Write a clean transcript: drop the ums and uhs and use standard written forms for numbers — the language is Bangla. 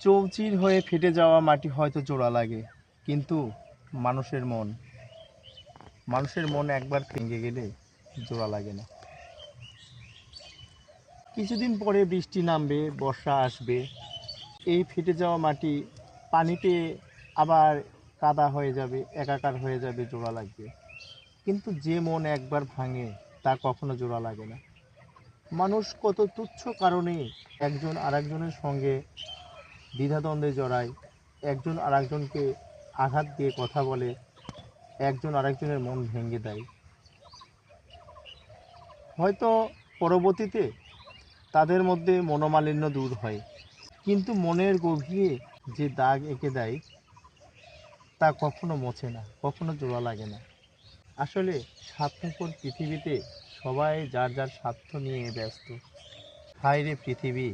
চৌচির হয়ে ফেটে যাওয়া মাটি হয়তো জোড়া লাগে, কিন্তু মানুষের মন মানুষের মন একবার ভেঙে গেলে জোড়া লাগে না। কিছুদিন পরে বৃষ্টি নামবে, বর্ষা আসবে, এই ফেটে যাওয়া মাটি পানি পেয়ে আবার কাদা হয়ে যাবে, একাকার হয়ে যাবে, জোড়া লাগবে। কিন্তু যে মন একবার ভাঙে তা কখনো জোড়া লাগে না। মানুষ কত তুচ্ছ কারণে একজন আরেকজনের সঙ্গে দ্বিধাদ্বন্দ্বে জড়ায়, একজন আরেকজনকে আঘাত দিয়ে কথা বলে, একজন আরেকজনের মন ভেঙে দেয়। হয়তো পরবর্তীতে তাদের মধ্যে মনোমালিন্য দূর হয়, কিন্তু মনের গভীরে যে দাগ এঁকে দেয় তা কখনো মোছে না, কখনো জোড়া লাগে না। আসলে স্বার্থপর পৃথিবীতে সবাই যার যার স্বার্থ নিয়ে ব্যস্ত। হায় রে পৃথিবী,